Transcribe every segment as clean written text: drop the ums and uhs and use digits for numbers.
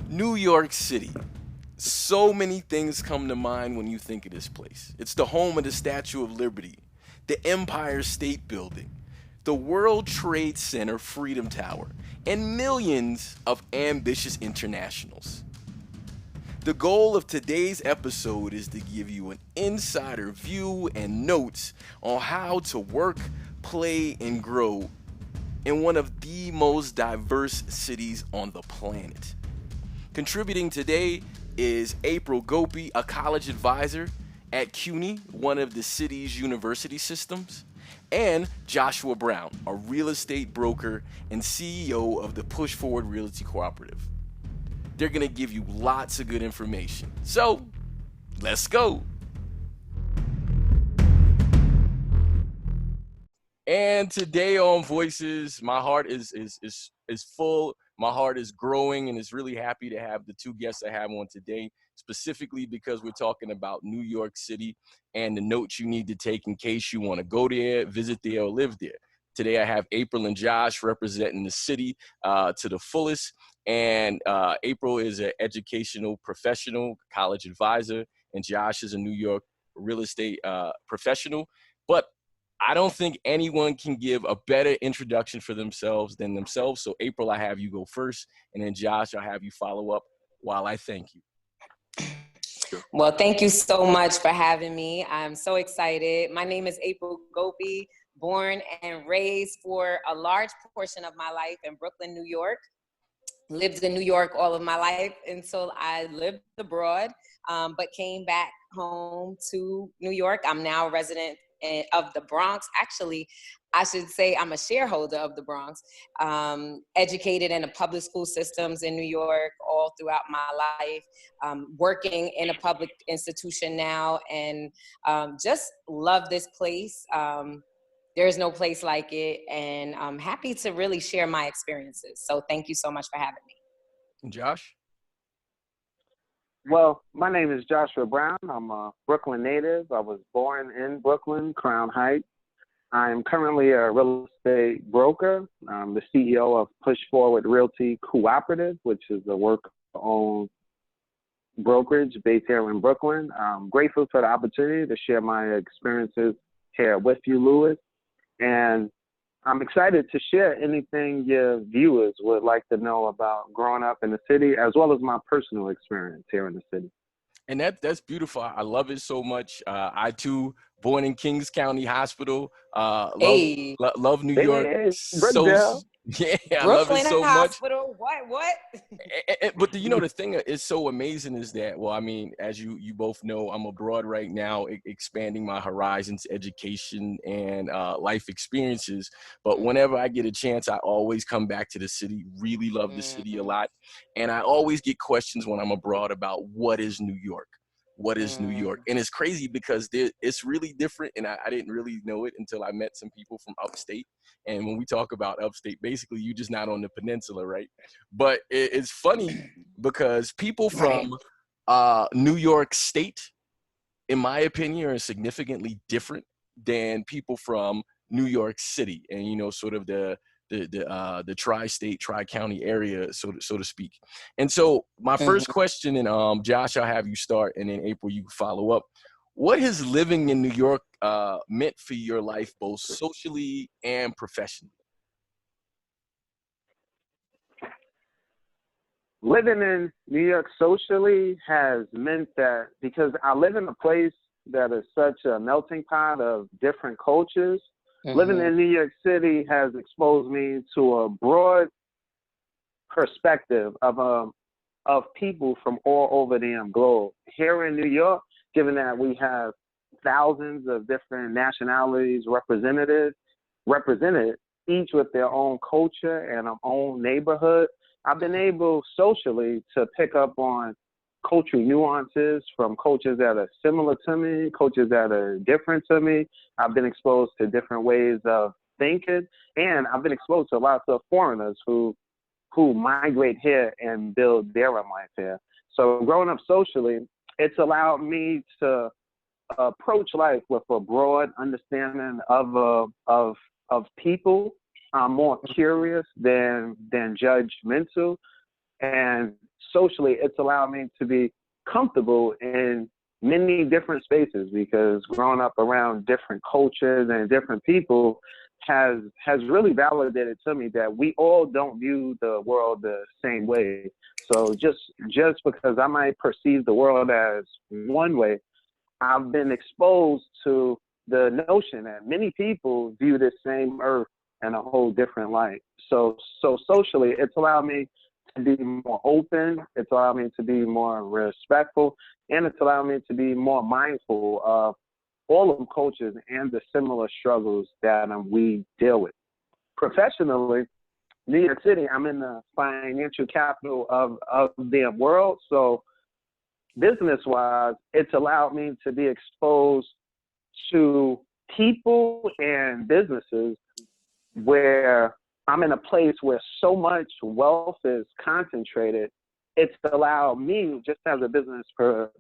New York City. So many things come to mind when you think of this place. It's the home of the Statue of Liberty, the Empire State Building, the World Trade Center Freedom Tower, and millions of ambitious internationals. The goal of today's episode is to give you an insider view and notes on how to work, play, and grow in one of the most diverse cities on the planet. Contributing today is April Gopie, a college advisor at CUNY, one of the city's university systems, and Joshua Brown, a real estate broker and CEO of the Push Forward Realty Cooperative. They're going to give you lots of good information. So, let's go. And today on Voices, my heart is full. My heart is growing and is really happy to have the two guests I have on today, specifically because we're talking about New York City and the notes you need to take in case you want to go there, visit there, or live there. Today I have April and Josh representing the city to the fullest. And April is an educational professional, college advisor, and Josh is a New York real estate professional. But I don't think anyone can give a better introduction for themselves than themselves. So April, I have you go first, and then Josh, I'll have you follow up while I thank you. Sure. Well, thank you so much for having me. I'm so excited. My name is April Gopie, born and raised for a large portion of my life in Brooklyn, New York. Lived in New York all of my life until I lived abroad, but came back home to New York. I'm now a resident of the Bronx. Actually, I should say I'm a shareholder of the Bronx, educated in the public school systems in New York all throughout my life, working in a public institution now, and just love this place. There's no place like it, and I'm happy to really share my experiences. So thank you so much for having me. Josh? Well, my name is Joshua Brown. I'm a Brooklyn native. I was born in Brooklyn, Crown Heights. I'm currently a real estate broker. I'm the CEO of Push Forward Realty Cooperative, which is a work-owned brokerage based here in Brooklyn. I'm grateful for the opportunity to share my experiences here with you, Louis. And I'm excited to share anything your viewers would like to know about growing up in the city, as well as my personal experience here in the city. And that's beautiful. I love it so much. I too, born in Kings County Hospital. Love New York. So yeah, I love it so Hospital. Much. What? But the thing is so amazing is that, well, I mean, as you both know, I'm abroad right now, expanding my horizons, education, and life experiences. But whenever I get a chance, I always come back to the city. Really love the city a lot, and I always get questions when I'm abroad about what is New York. What is New York? And it's crazy because it's really different, and I didn't really know it until I met some people from upstate. And when we talk about upstate, basically you're just not on the peninsula, right? But it's funny because people from New York State, in my opinion, are significantly different than people from New York City, and sort of the tri-state, tri-county area, so to speak. And so my first question, and Josh, I'll have you start, and then April, you can follow up. What has living in New York meant for your life, both socially and professionally? Living in New York socially has meant that because I live in a place that is such a melting pot of different cultures, living in New York City has exposed me to a broad perspective of people from all over the globe. Here in New York, given that we have thousands of different nationalities represented, each with their own culture and their own neighborhood, I've been able socially to pick up on cultural nuances from cultures that are similar to me, cultures that are different to me. I've been exposed to different ways of thinking, and I've been exposed to lots of foreigners who migrate here and build their own life here. So growing up socially, it's allowed me to approach life with a broad understanding of people. I'm more curious than judgmental, and socially, it's allowed me to be comfortable in many different spaces, because growing up around different cultures and different people has really validated to me that we all don't view the world the same way. So just because I might perceive the world as one way, I've been exposed to the notion that many people view the same earth in a whole different light. So socially, it's allowed me to be more open. It's allowed me to be more respectful, and it's allowed me to be more mindful of all of the cultures and the similar struggles that we deal with. Professionally, New York City, I'm in the financial capital of the world. So business-wise, it's allowed me to be exposed to people and businesses where I'm in a place where so much wealth is concentrated. It's allowed me, just as a business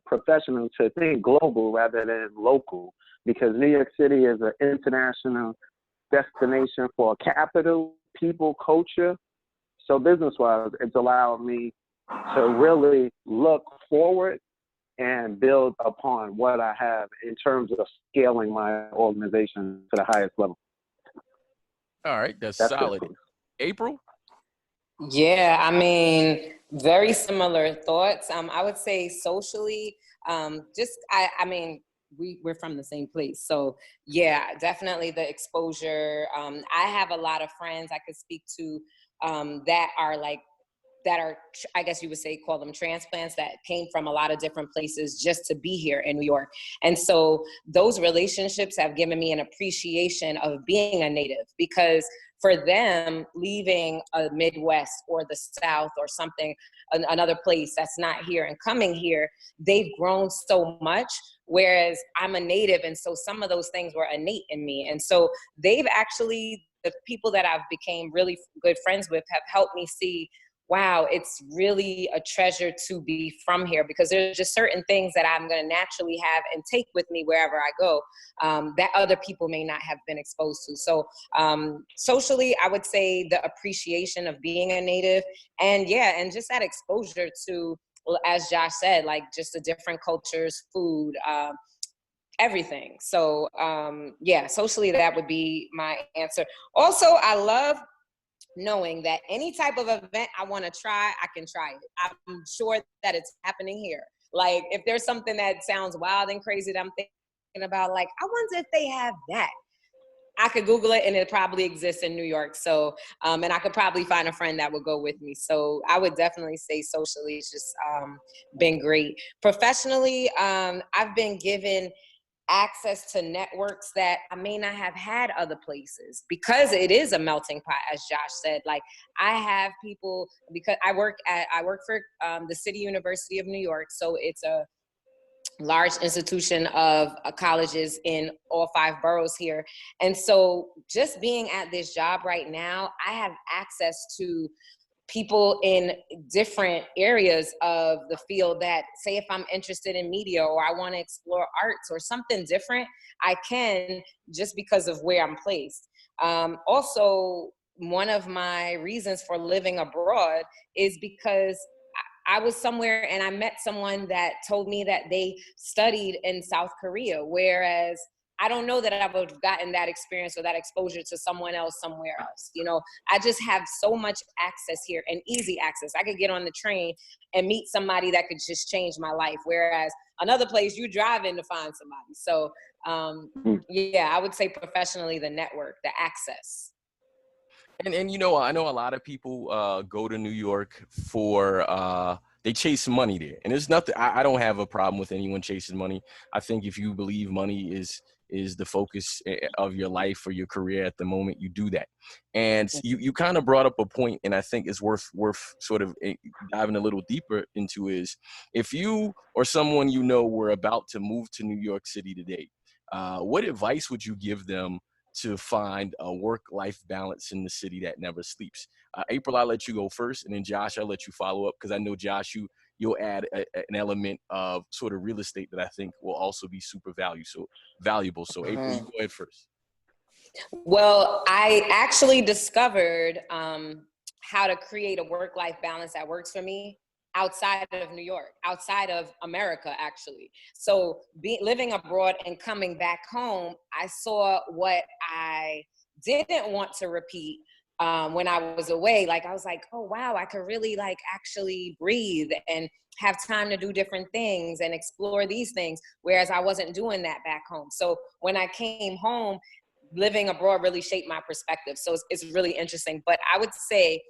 professional, to think global rather than local, because New York City is an international destination for capital, people, culture. So business-wise, it's allowed me to really look forward and build upon what I have in terms of scaling my organization to the highest level. All right, that's solid. It. April? Yeah, I mean, very similar thoughts. I would say socially, I mean, we're from the same place. So yeah, definitely the exposure. I have a lot of friends I could speak to that are, I guess you would say, call them transplants, that came from a lot of different places just to be here in New York. And so those relationships have given me an appreciation of being a native, because for them, leaving a Midwest or the South or something, another place that's not here, and coming here, they've grown so much, whereas I'm a native. And so some of those things were innate in me. And so they've actually, the people that I've became really good friends with, have helped me see, wow, it's really a treasure to be from here, because there's just certain things that I'm going to naturally have and take with me wherever I go that other people may not have been exposed to. So socially, I would say the appreciation of being a native, and yeah, and just that exposure to, as Josh said, like just the different cultures, food, everything. So yeah, socially, that would be my answer. Also, I love knowing that any type of event I want to try, I can try it. I'm sure that it's happening here. Like if there's something that sounds wild and crazy that I'm thinking about, like, I wonder if they have that. I could Google it and it probably exists in New York. So, and I could probably find a friend that would go with me. So I would definitely say socially it's just been great. Professionally, I've been given access to networks that I may not have had other places, because it is a melting pot, as Josh said. Like I have people, because I work for the City University of New York. So it's a large institution of colleges in all 5 boroughs here. And so just being at this job right now, I have access to people in different areas of the field that, say, if I'm interested in media or I want to explore arts or something different, I can, just because of where I'm placed. Also, one of my reasons for living abroad is because I was somewhere and I met someone that told me that they studied in South Korea, whereas I don't know that I would have gotten that experience or that exposure to someone else somewhere else. You know, I just have so much access here, and easy access. I could get on the train and meet somebody that could just change my life. Whereas another place you drive in to find somebody. So yeah, I would say professionally, the network, the access. And you know, I know a lot of people go to New York for they chase money there, and there's nothing. I don't have a problem with anyone chasing money. I think if you believe money is the focus of your life or your career at the moment, you do that. And you kind of brought up a point, and I think it's worth sort of diving a little deeper into, is if you or someone you know were about to move to New York City today, what advice would you give them to find a work-life balance in the city that never sleeps? April, I'll let you go first, and then Josh, I'll let you follow up, because I know, Josh, you'll add an element of sort of real estate that I think will also be super valuable. So April, you go ahead first. Well, I actually discovered how to create a work-life balance that works for me outside of New York, outside of America, actually. So living abroad and coming back home, I saw what I didn't want to repeat when I was away. Like, I was like, oh, wow, I could really like actually breathe and have time to do different things and explore these things, whereas I wasn't doing that back home. So when I came home, living abroad really shaped my perspective. So it's really interesting. But I would say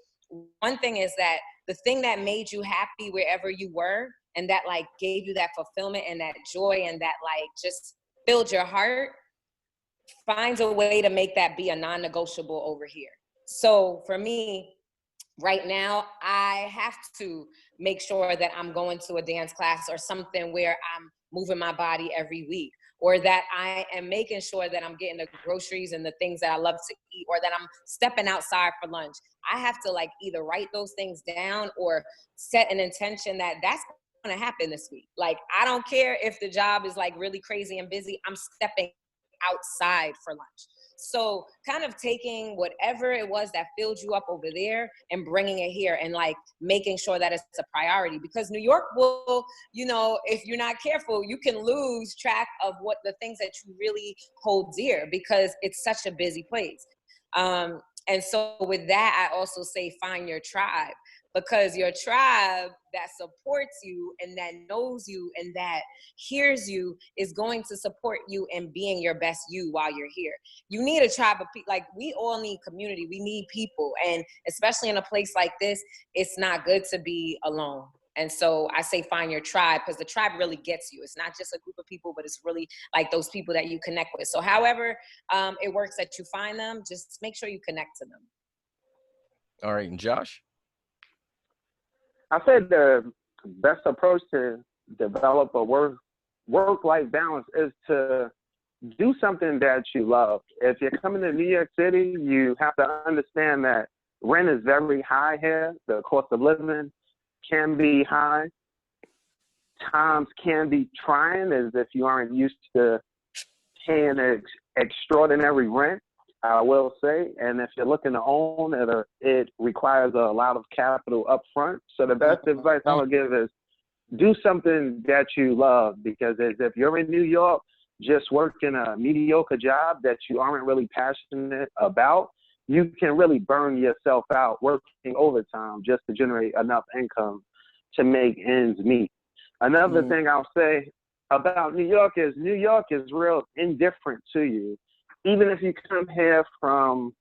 one thing is that the thing that made you happy wherever you were, and that like gave you that fulfillment and that joy and that like just filled your heart, finds a way to make that be a non-negotiable over here. So for me, right now, I have to make sure that I'm going to a dance class or something where I'm moving my body every week, or that I am making sure that I'm getting the groceries and the things that I love to eat, or that I'm stepping outside for lunch. I have to like either write those things down or set an intention that that's going to happen this week. Like, I don't care if the job is like really crazy and busy, I'm stepping outside for lunch. So kind of taking whatever it was that filled you up over there and bringing it here, and like making sure that it's a priority, because New York will, you know, if you're not careful, you can lose track of what the things that you really hold dear, because it's such a busy place. And so with that, I also say find your tribe, because your tribe that supports you and that knows you and that hears you is going to support you in being your best you while you're here. You need a tribe of people. Like, we all need community. We need people. And especially in a place like this, it's not good to be alone. And so I say find your tribe, because the tribe really gets you. It's not just a group of people, but it's really like those people that you connect with. So however it works that you find them, just make sure you connect to them. All right, and Josh? I said the best approach to develop a work-life balance is to do something that you love. If you're coming to New York City, you have to understand that rent is very high here. The cost of living can be high. Times can be trying, as if you aren't used to paying extraordinary rent, I will say. And if you're looking to own it, it requires a lot of capital up front. So the best advice I would give is do something that you love, because if you're in New York just working a mediocre job that you aren't really passionate about, you can really burn yourself out working overtime just to generate enough income to make ends meet. Another thing I'll say about New York is real indifferent to you. Even if you come here from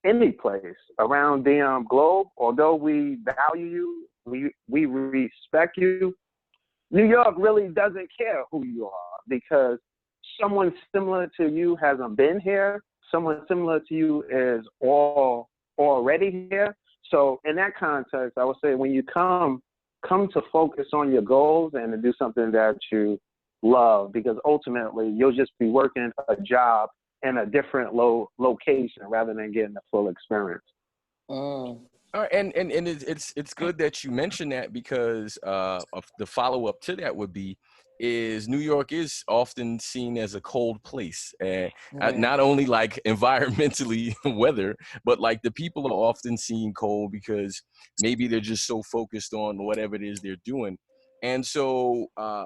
any place around the globe, although we value you, we respect you, New York really doesn't care who you are, because someone similar to you hasn't been here. Someone similar to you is already here. So in that context, I would say when you come to focus on your goals and to do something that you love, because ultimately you'll just be working a job in a different location rather than getting the full experience. All right, and it's good that you mentioned that, because of the follow-up to that would be, is New York is often seen as a cold place, not only like environmentally weather, but like the people are often seen cold because maybe they're just so focused on whatever it is they're doing. And so a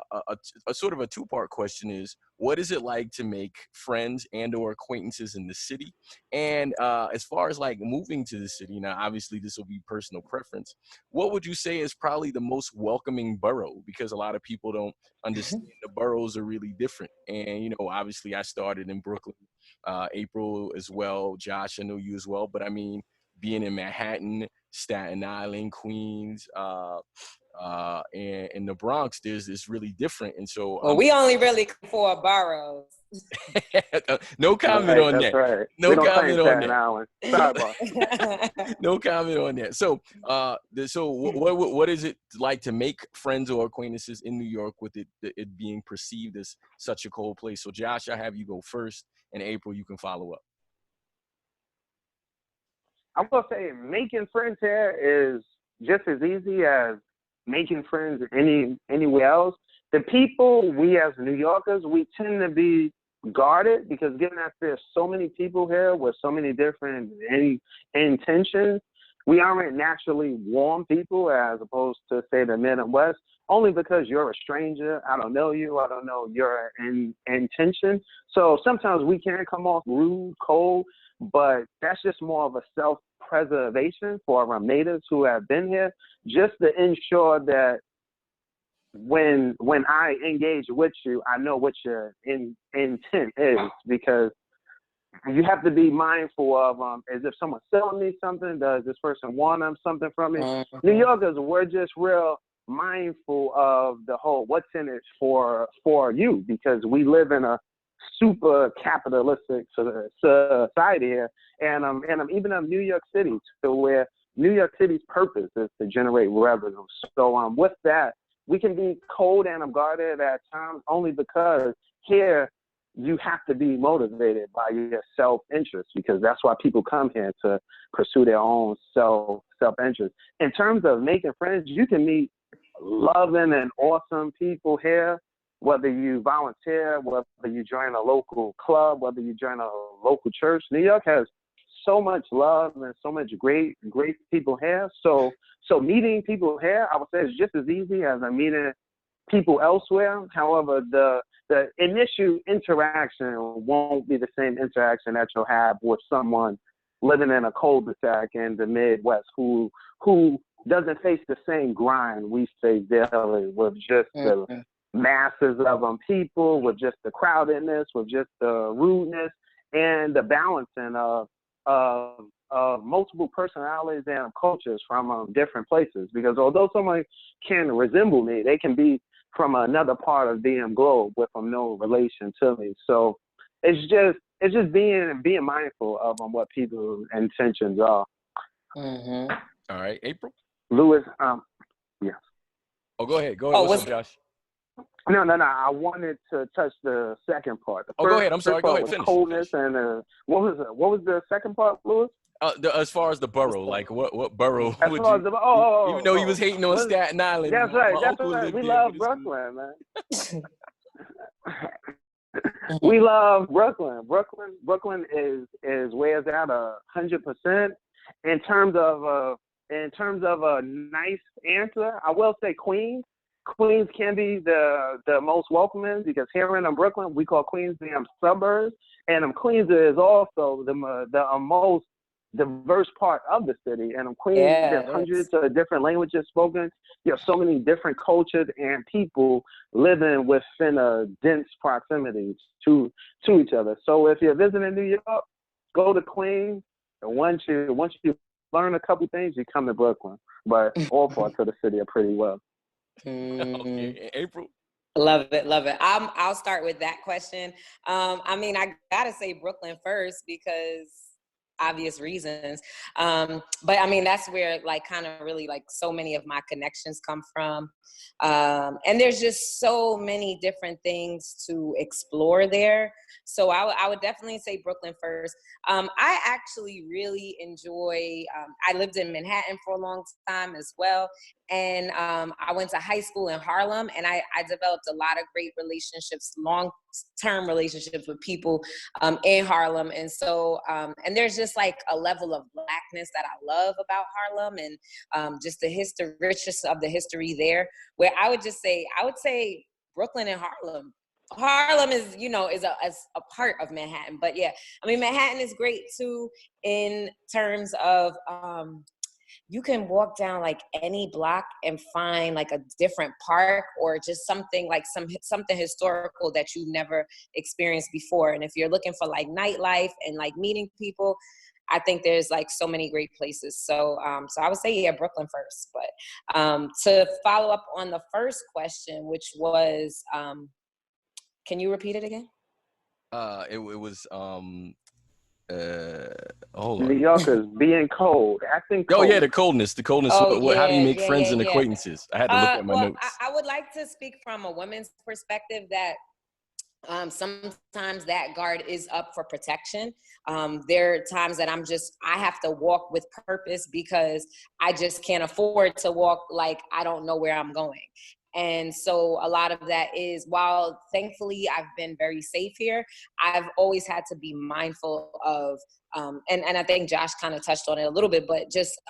sort of a two-part question is, what is it like to make friends and or acquaintances in the city? And as far as like moving to the city, now obviously this will be personal preference, what would you say is probably the most welcoming borough? Because a lot of people don't understand the boroughs are really different. And, you know, obviously I started in Brooklyn, April as well, Josh, I know you as well, but I mean, being in Manhattan, Staten Island, Queens, and in the Bronx, it's really different. And so we only really for boroughs. No comment on that's that. Right. No comment on that. Island. Sorry, no comment on that. So, what is it like to make friends or acquaintances in New York with it being perceived as such a cold place? So, Josh, I have you go first, and April, you can follow up. I'm gonna say making friends here is just as easy as making friends anywhere else. The people, we as New Yorkers, we tend to be guarded, because given that there's so many people here with so many different intentions, we aren't naturally warm people as opposed to, say, the Midwest, only because you're a stranger. I don't know you. I don't know your intention. So sometimes we can come off rude, cold, but that's just more of a self-preservation for our natives who have been here, just to ensure that when I engage with you, I know what your intent is, because you have to be mindful of as if someone's selling me something, does this person want something from me? Mm-hmm. New Yorkers, we're just real mindful of the whole what's in it for you, because we live in a super capitalistic society here, and even in New York City, to where New York City's purpose is to generate revenue. So with that, we can be cold and guarded at times, only because here you have to be motivated by your self-interest, because that's why people come here, to pursue their own self-interest. In terms of making friends, you can meet loving and awesome people here, whether you volunteer, whether you join a local club, whether you join a local church. New York has so much love and so much great people here. So meeting people here, I would say, is just as easy as I'm meeting people elsewhere. However, the initial interaction won't be the same interaction that you'll have with someone living in a cul-de-sac in the Midwest who doesn't face the same grind we face daily, with just the masses of people, with just the crowdedness, with just the rudeness, and the balancing of multiple personalities and cultures from different places. Because although someone can resemble me, they can be from another part of the globe with no relation to me. So it's just being mindful of what people's intentions are. Mm-hmm. All right, April. Louis, yes. Oh, go ahead. Oh, What's up, Josh? No. I wanted to touch the second part. Go ahead. I'm sorry. Go ahead. Finish. Coldness and what was the second part, Louis? As far as the borough, like what borough as would far you? As even though he was hating on Staten Island. That's right. My That's uncle right. lived We there, love but it's Brooklyn, man. We love Brooklyn. Brooklyn is where it's at 100%. In terms of a nice answer, I will say Queens. Queens can be the most welcoming, because here in Brooklyn, we call Queens the suburbs, and Queens is also the most diverse part of the city. And Queens, there's hundreds of different languages spoken. You have so many different cultures and people living within a dense proximity to each other. So if you're visiting New York, go to Queens. And once you learn a couple things, you come to Brooklyn. But all parts of the city are pretty well. Okay, April. Love it. I'll start with that question. I mean, I gotta say Brooklyn first, because obvious reasons. But I mean, that's where like kind of really like so many of my connections come from. And there's just so many different things to explore there. So I would definitely say Brooklyn first. I actually really enjoy, I lived in Manhattan for a long time as well. And I went to high school in Harlem, and I developed a lot of great relationships, long-term relationships with people in Harlem. And so, and there's just like a level of Blackness that I love about Harlem, and just the richness of the history there, where I would say Brooklyn and Harlem. Harlem is, is a part of Manhattan. But yeah, I mean, Manhattan is great too, in terms of, you can walk down like any block and find like a different park, or just something like something historical that you've never experienced before. And if you're looking for like nightlife and like meeting people, I think there's like so many great places. So I would say, yeah, Brooklyn first. But to follow up on the first question, which was, can you repeat it again? It was hold on. New Yorkers being cold, acting cold. Oh yeah, the coldness. Oh, how do you make yeah, friends and yeah. acquaintances? I had to look at my notes. I would like to speak from a woman's perspective that sometimes that guard is up for protection. There are times that I have to walk with purpose, because I just can't afford to walk like I don't know where I'm going. And so a lot of that is, while thankfully I've been very safe here, I've always had to be mindful of, and I think Josh kind of touched on it a little bit, but just,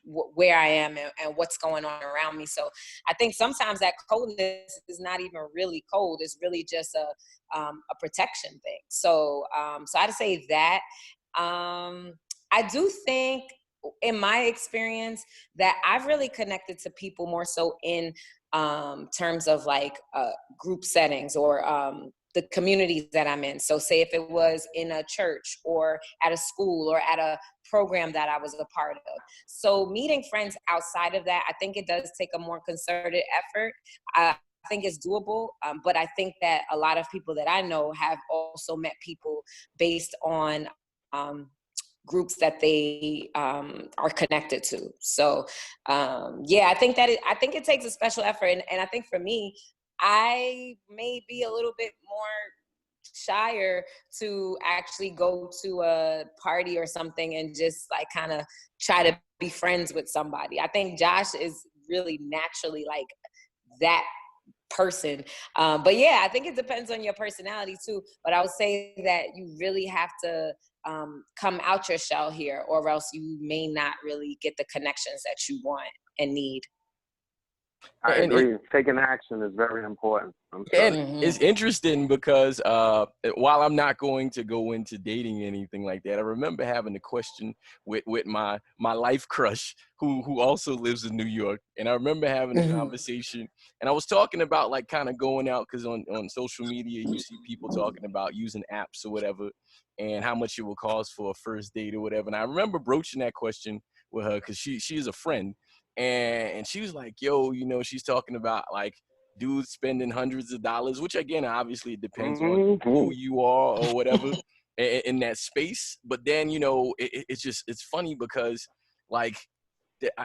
where I am and what's going on around me. So I think sometimes that coldness is not even really cold. It's really just a protection thing. So I'd say that. I do think, in my experience, that I've really connected to people more so in terms of like group settings or the communities that I'm in. So say if it was in a church or at a school or at a program that I was a part of. So meeting friends outside of that, I think it does take a more concerted effort. I think it's doable, but I think that a lot of people that I know have also met people based on groups that they are connected to. So I think it takes a special effort, and I think for me, I may be a little bit more shyer to actually go to a party or something and just like kind of try to be friends with somebody. I think Josh is really naturally like that person. But yeah, I think it depends on your personality too. But I would say that you really have to come out your shell here, or else you may not really get the connections that you want and need. I agree. Taking action is very important. And it's interesting because while I'm not going to go into dating anything like that, I remember having a question with my life crush who also lives in New York. And I remember having a conversation, and I was talking about like kind of going out, because on social media, you see people talking about using apps or whatever and how much it will cost for a first date or whatever. And I remember broaching that question with her because she is a friend. And she was like, yo, she's talking about like dudes spending hundreds of dollars, which again, obviously it depends on who you are or whatever in that space. But then, it's funny because like,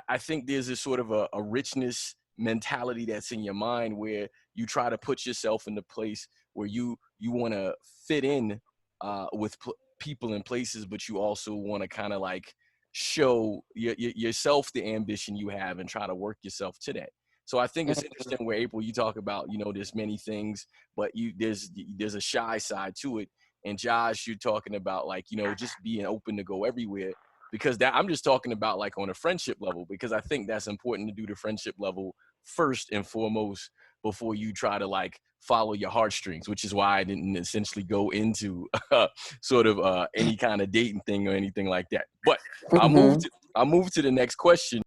I think there's this sort of a richness mentality that's in your mind where you try to put yourself in the place where you want to fit in with people and places, but you also want to kind of like show yourself the ambition you have and try to work yourself to that. So I think it's interesting where, April, you talk about, there's many things, but there's a shy side to it. And Josh, you're talking about like, just being open to go everywhere, because that I'm just talking about like on a friendship level, because I think that's important to do the friendship level first and foremost before you try to like follow your heartstrings, which is why I didn't essentially go into sort of any kind of dating thing or anything like that. But I'll move to the next question.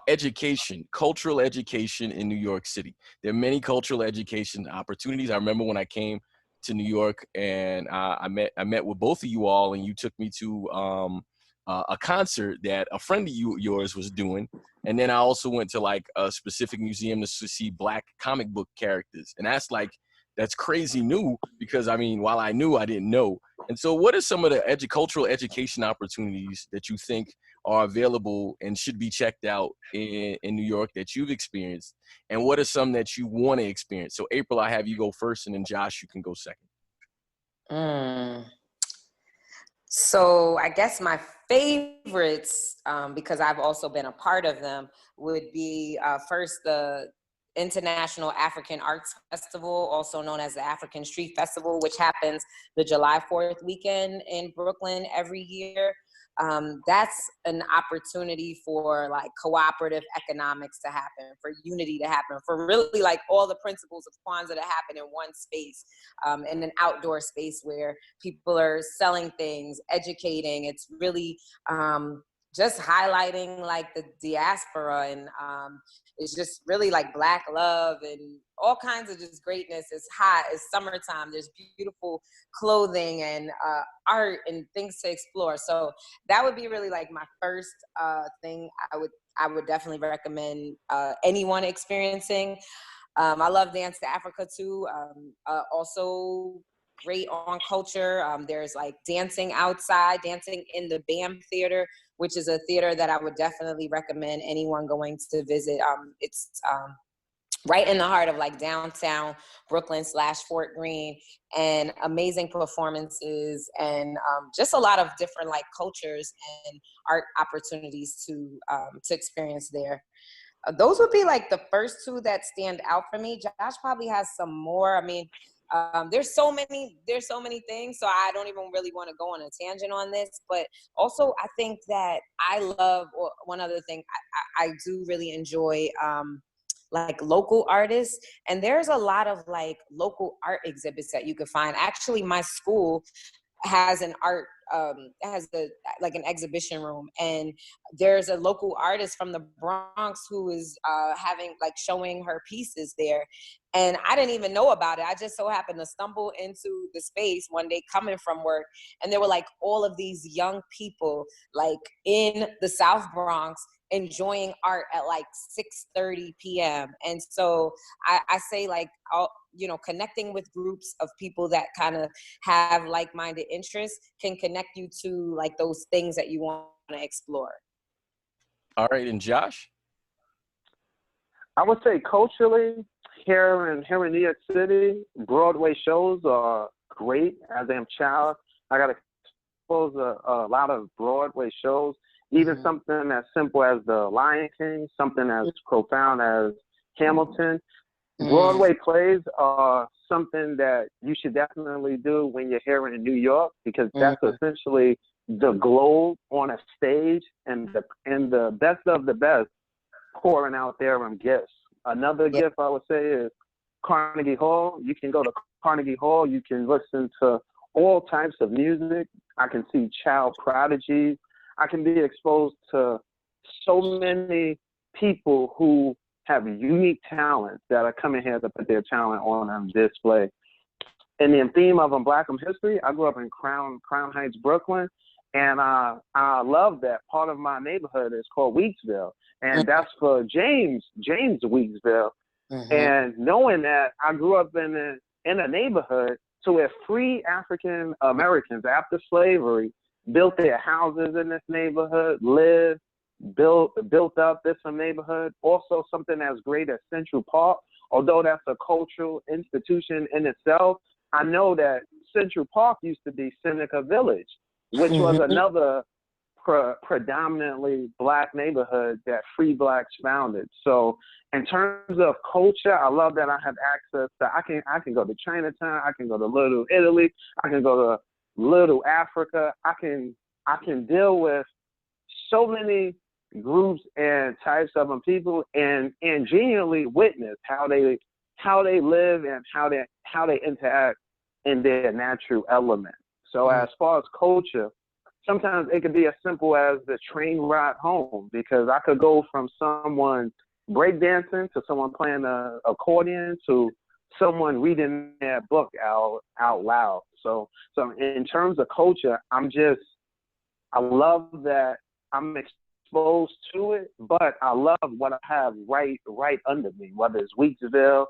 Education, cultural education in New York City. There are many cultural education opportunities. I remember when I came to New York and I met with both of you all, and you took me to a concert that a friend of yours was doing. And then I also went to like a specific museum to see Black comic book characters. And that's crazy new, because I mean, while I knew, I didn't know. And so what are some of the cultural education opportunities that you think are available and should be checked out in New York that you've experienced? And what are some that you want to experience? So April, I have you go first, and then Josh, you can go second. So I guess my favorites, because I've also been a part of them, would be first the International African Arts Festival, also known as the African Street Festival, which happens the July 4th weekend in Brooklyn every year. That's an opportunity for like cooperative economics to happen, for unity to happen, for really like all the principles of Kwanzaa to happen in one space, in an outdoor space where people are selling things, educating. It's really just highlighting like the diaspora, and it's just really like Black love and all kinds of just greatness. It's hot, it's summertime, there's beautiful clothing and art and things to explore. So that would be really like my first thing I would definitely recommend anyone experiencing. I love Dance to Africa too. Also great on culture. There's like dancing outside, dancing in the BAM Theater, which is a theater that I would definitely recommend anyone going to visit. It's right in the heart of like downtown Brooklyn / Fort Greene, and amazing performances and just a lot of different like cultures and art opportunities to experience there. Those would be like the first two that stand out for me. Josh probably has some more. I mean, there's so many things, so I don't even really want to go on a tangent on this. But also, I think that I love, or one other thing, I do really enjoy like local artists, and there's a lot of like local art exhibits that you could find. Actually, my school has an art has like an exhibition room, and there's a local artist from the Bronx who is having like showing her pieces there, and I didn't even know about it. I just so happened to stumble into the space one day coming from work, and there were like all of these young people like in the South Bronx enjoying art at like 6:30 p.m. And so I say like, connecting with groups of people that kind of have like-minded interests can connect you to like those things that you want to explore. All right, and Josh? I would say culturally, here in New York City, Broadway shows are great. As a child, I got exposed to a lot of Broadway shows, even something as simple as The Lion King, something as profound as Hamilton. Broadway plays are something that you should definitely do when you're here in New York, because that's essentially the globe on a stage, and the best of the best pouring out their gifts. Another gift I would say is Carnegie Hall. You can go to Carnegie Hall. You can listen to all types of music. I can see child prodigies. I can be exposed to so many people who have unique talents that are coming here to put their talent on display. And the theme of Black history, I grew up in Crown Heights, Brooklyn, and I love that part of my neighborhood is called Weeksville, and that's for James Weeksville. And knowing that, I grew up in a neighborhood to where free African Americans after slavery built their houses in this neighborhood, built up this neighborhood. Also, something as great as Central Park, although that's a cultural institution in itself, I know that Central Park used to be Seneca Village, which was another predominantly Black neighborhood that free Blacks founded. So in terms of culture, I love that I have access to, I can go to Chinatown, I can go to Little Italy, I can go to Little Africa, I can deal with so many groups and types of people, and genuinely witness how they live and how they interact in their natural element. So as far as culture, sometimes it could be as simple as the train ride home, because I could go from someone breakdancing to someone playing the accordion to someone reading their book out loud. So in terms of culture, I love that I'm exposed to it, but I love what I have right under me, whether it's Weeksville,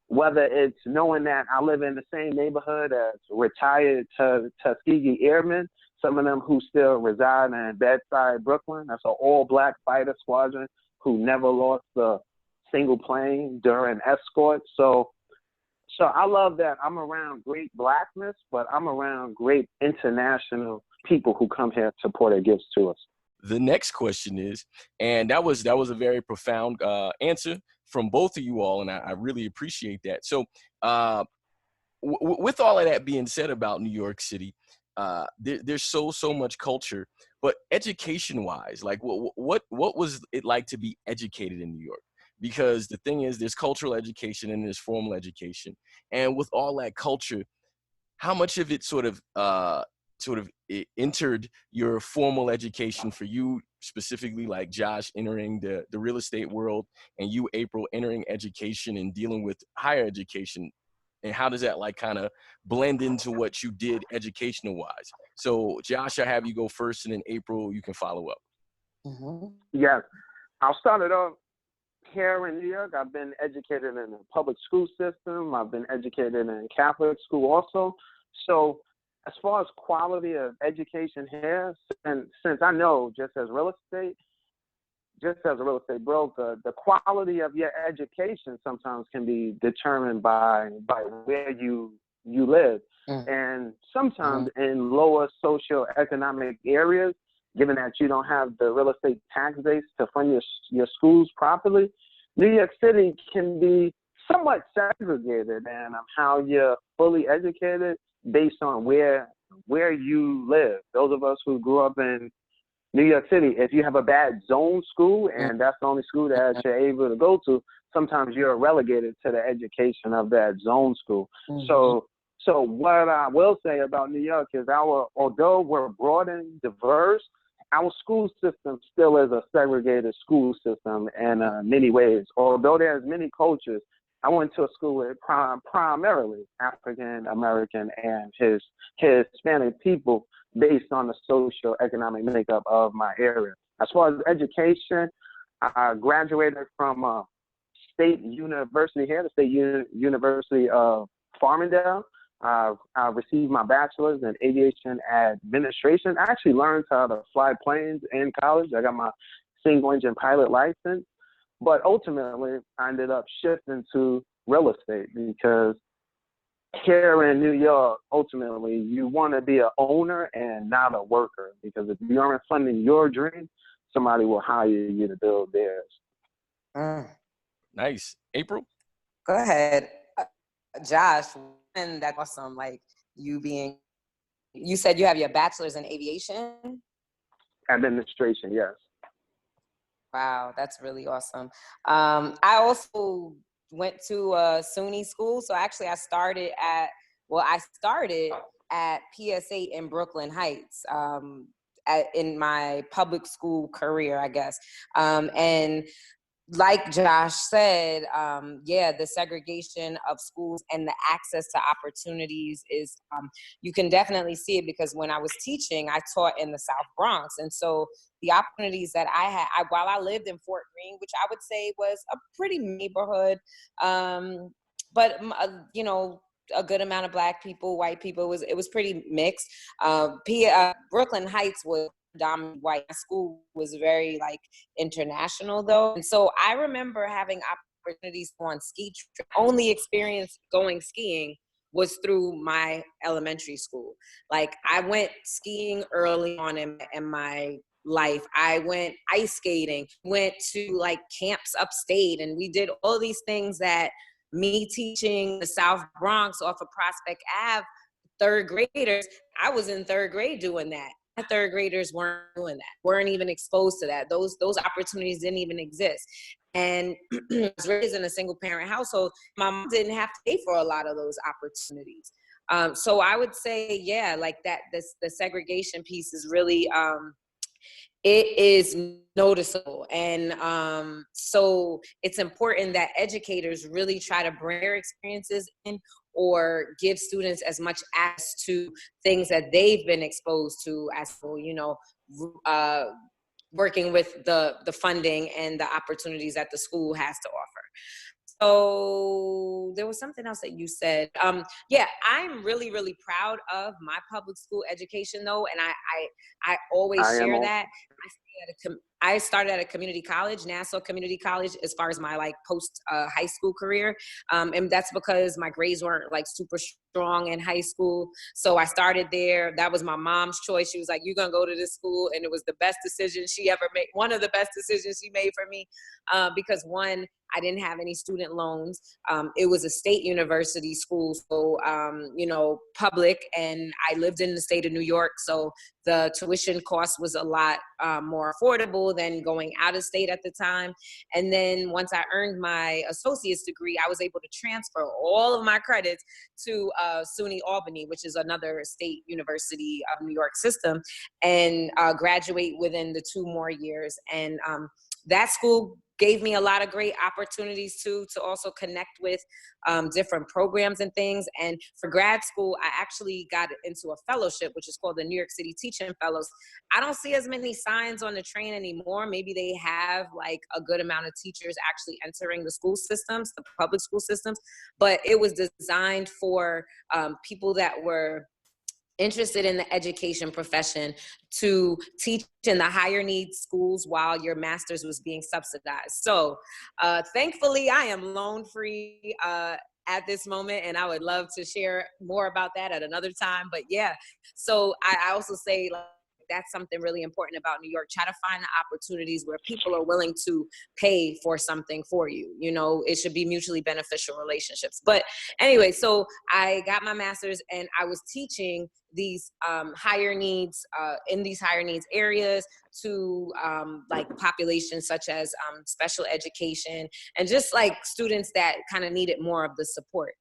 whether it's knowing that I live in the same neighborhood as retired Tuskegee Airmen, some of them who still reside in Bedside, Brooklyn. That's an all-Black fighter squadron who never lost a single plane during escort. So I love that I'm around great Blackness, but I'm around great international people who come here to pour their gifts to us. The next question is, and that was a very profound answer from both of you all, and I really appreciate that. So with all of that being said about New York City, there's so much culture, but education-wise, like what was it like to be educated in New York? Because the thing is, there's cultural education and there's formal education, and with all that culture, how much of it sort of it entered your formal education for you specifically, like Josh entering the real estate world, and you, April, entering education and dealing with higher education, and how does that like kind of blend into what you did educational wise? So Josh, I have you go first, and then April, you can follow up. Yes, I'll start it off. Here in New York, I've been educated in the public school system. I've been educated in Catholic school also. So as far as quality of education here, and since I know just as a real estate broker, the quality of your education sometimes can be determined by where you live. And sometimes in lower socioeconomic areas, given that you don't have the real estate tax base to fund your schools properly, New York City can be somewhat segregated in how you're fully educated based on where you live. Those of us who grew up in New York City, if you have a bad zone school and that's the only school that you're able to go to, sometimes you're relegated to the education of that zone school. So what I will say about New York is although we're broad and diverse, our school system still is a segregated school system in many ways. Although there's many cultures, I went to a school with primarily African American and Hispanic people based on the social economic makeup of my area. As far as education, I graduated from a state university here, the State University of Farmingdale. I received my bachelor's in aviation administration. I actually learned how to fly planes in college. I got my single engine pilot license. But ultimately, I ended up shifting to real estate because here in New York, ultimately, you want to be an owner and not a worker. Because if you aren't funding your dream, somebody will hire you to build theirs. Nice. April? Go ahead. Josh, and that's awesome. Like you said you have your bachelor's in aviation? Administration, yes. Wow, that's really awesome. I also went to a SUNY school. So actually I started at PSA in Brooklyn Heights in my public school career, I guess. And like Josh said, the segregation of schools and the access to opportunities is, you can definitely see it because when I was teaching, I taught in the South Bronx. And so the opportunities that I had, while I lived in Fort Greene, which I would say was a pretty neighborhood, but a good amount of Black people, white people, it was pretty mixed. Brooklyn Heights was dominant white. School was very international though. And so I remember having opportunities on ski trip. Only experience going skiing was through my elementary school. Like I went skiing early on in my life. I went ice skating, went to camps upstate, and we did all these things that me teaching the South Bronx off of Prospect Ave, third graders, I was in third grade doing that. My third graders weren't doing that, weren't even exposed to that. Those opportunities didn't even exist. And I was raised in a single parent household. My mom didn't have to pay for a lot of those opportunities. So I would say, the segregation piece is really, it is noticeable. And so it's important that educators really try to bring their experiences in or give students as much access to things that they've been exposed to as working with the funding and the opportunities that the school has to offer. So there was something else that you said. I'm really, really proud of my public school education though. And I always share that. I started at a community college, Nassau Community College, as far as my post high school career. And that's because my grades weren't super strong in high school. So I started there. That was my mom's choice. She was like, you're going to go to this school. And it was the best decision she ever made. One of the best decisions she made for me because one, I didn't have any student loans. It was a state university school, so, public, and I lived in the state of New York, so the tuition cost was a lot more affordable than going out of state at the time. And then once I earned my associate's degree, I was able to transfer all of my credits to SUNY Albany, which is another state university of New York system, and graduate within the 2 more years. And that school gave me a lot of great opportunities to also connect with different programs and things. And for grad school, I actually got into a fellowship, which is called the New York City Teaching Fellows. I don't see as many signs on the train anymore. Maybe they have a good amount of teachers actually entering the school systems, the public school systems, but it was designed for people that were interested in the education profession to teach in the higher needs schools while your master's was being subsidized. So thankfully I am loan free at this moment, and I would love to share more about that at another time. But yeah, so I also say that's something really important about New York. Try to find the opportunities where people are willing to pay for something for you. You know, it should be mutually beneficial relationships. But anyway, so I got my master's and I was teaching these higher needs in these higher needs areas to like populations such as special education and just like students that kind of needed more of the support.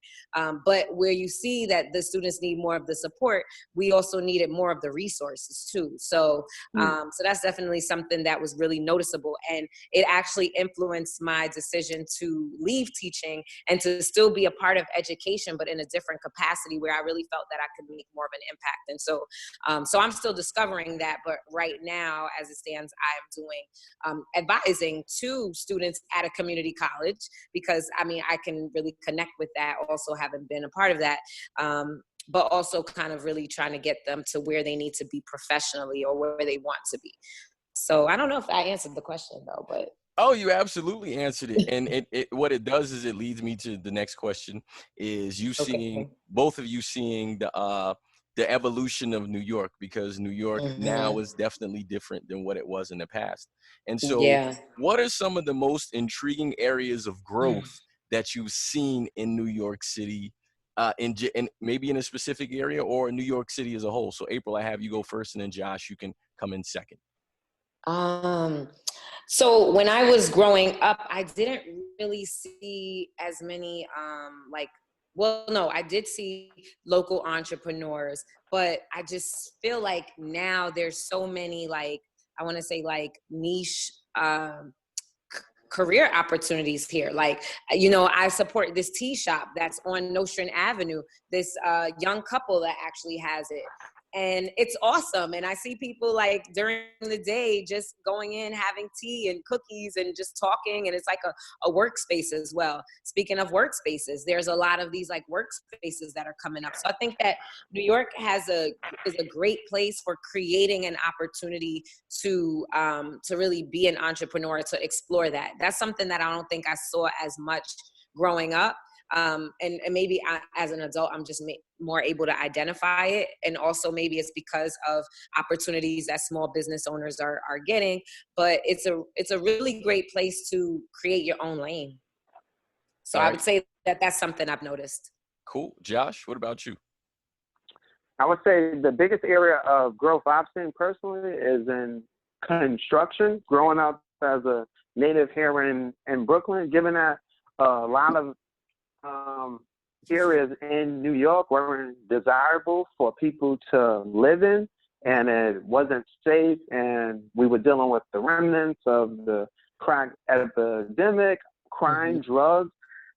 But where you see that the students need more of the support, we also needed more of the resources too. So so that's definitely something that was really noticeable, and it actually influenced my decision to leave teaching and to still be a part of education, but in a different capacity where I really felt that I could make more of an impact. And so so I'm still discovering that, but right now as it stands, I'm doing advising to students at a community college, because I mean I can really connect with that, also having been a part of that, but also kind of really trying to get them to where they need to be professionally or where they want to be. So I don't know if I answered the question though, but. Oh, you absolutely answered it. And it what it does is it leads me to the next question, is you seeing, both of you seeing the evolution of New York, because New York now is definitely different than what it was in the past. And so what are some of the most intriguing areas of growth that you've seen in New York City, in maybe in a specific area or New York City as a whole? So April, I have you go first, and then Josh, you can come in second. So when I was growing up, I didn't really see as many, I did see local entrepreneurs, but I just feel like now there's so many, like, I want to say like niche, career opportunities here. Like, you know, I support this tea shop that's on Nostrand Avenue, this young couple that actually has it. And it's awesome. And I see people like during the day just going in, having tea and cookies and just talking. And it's like a workspace as well. Speaking of workspaces, there's a lot of these like workspaces that are coming up. So I think that New York is a great place for creating an opportunity to really be an entrepreneur, to explore that. That's something that I don't think I saw as much growing up. And maybe as an adult, I'm just more able to identify it. And also maybe it's because of opportunities that small business owners are getting, but it's a really great place to create your own lane. So I would say that that's something I've noticed. Cool. Josh, what about you? I would say the biggest area of growth I've seen personally is in construction. Growing up as a native here in Brooklyn, given that a lot of areas in New York weren't desirable for people to live in, and it wasn't safe, and we were dealing with the remnants of the crack epidemic, crime, drugs.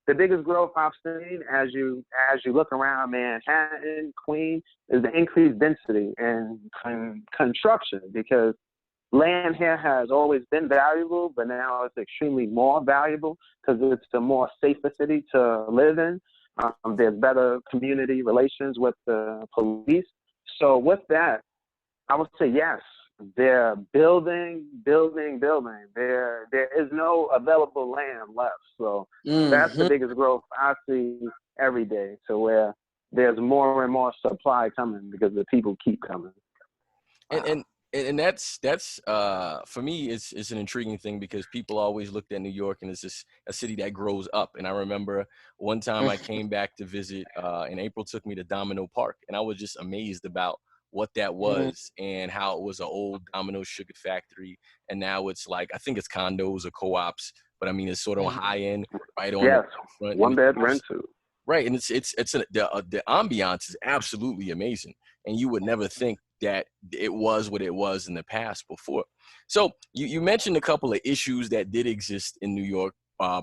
The biggest growth I've seen as you look around Manhattan, Queens, is the increased density in construction, because land here has always been valuable, but now it's extremely more valuable because it's a more safer city to live in. There's better community relations with the police. So with that, I would say yes, they're building. There is no available land left. So that's the biggest growth I see every day, to where there's more and more supply coming because the people keep coming. And that's for me, it's an intriguing thing, because people always looked at New York and it's just a city that grows up. And I remember one time I came back to visit, and April took me to Domino Park, and I was just amazed about what that was and how it was an old Domino sugar factory, and now it's like, I think it's condos or co-ops, but I mean it's sort of high end, right on the front. One bed rental. Right, and the ambiance is absolutely amazing, and you would never think that it was what it was in the past before. So you mentioned a couple of issues that did exist in New York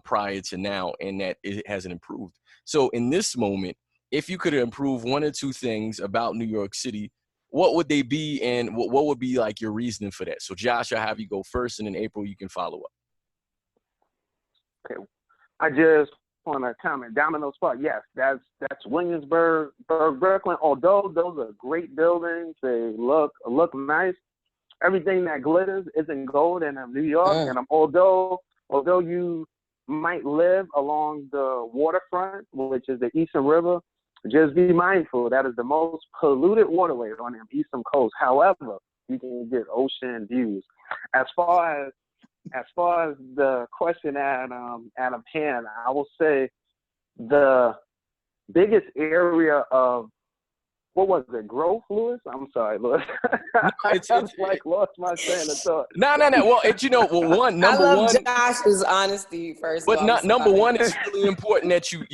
prior to now, and that it hasn't improved. So in this moment, if you could improve one or two things about New York City, what would they be, and what would be like your reasoning for that? So Josh, I'll have you go first, and then April, you can follow up. Okay, I just want to comment. Domino Park, yes, that's Williamsburg, Brooklyn. Although those are great buildings, they look nice. Everything that glitters isn't gold in New York. And although you might live along the waterfront, which is the Eastern River, just be mindful that is the most polluted waterway on the Eastern Coast. However, you can get ocean views. As far as the question at hand, I will say the biggest area of, what was it, growth, Lewis? I'm sorry, Lewis. It's like lost my train of thought. No. Well, I love Josh's honesty, first of but all. not number one. It's really important that you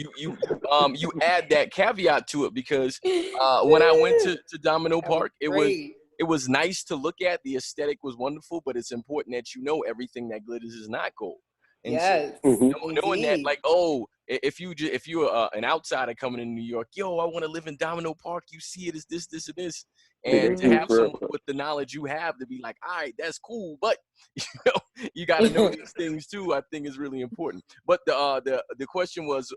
add that caveat to it, because when I went to Domino Park, it was nice to look at. The aesthetic was wonderful, but it's important that you know everything that glitters is not gold. And yes, so, knowing that, like, oh, if you're an outsider coming in New York, yo, I want to live in Domino Park. You see it as this, this, and this, and to have someone with the knowledge you have to be like, all right, that's cool, but you got to know these things too. I think is really important. But the question was,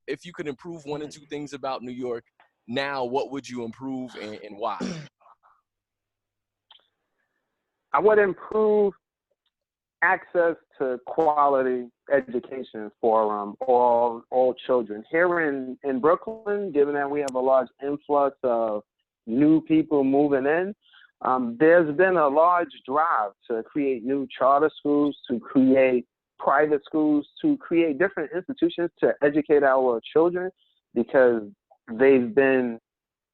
if you could improve one or two things about New York now, what would you improve and why? I would improve access to quality education for all children. Here in Brooklyn, given that we have a large influx of new people moving in, there's been a large drive to create new charter schools, to create private schools, to create different institutions to educate our children, because they've been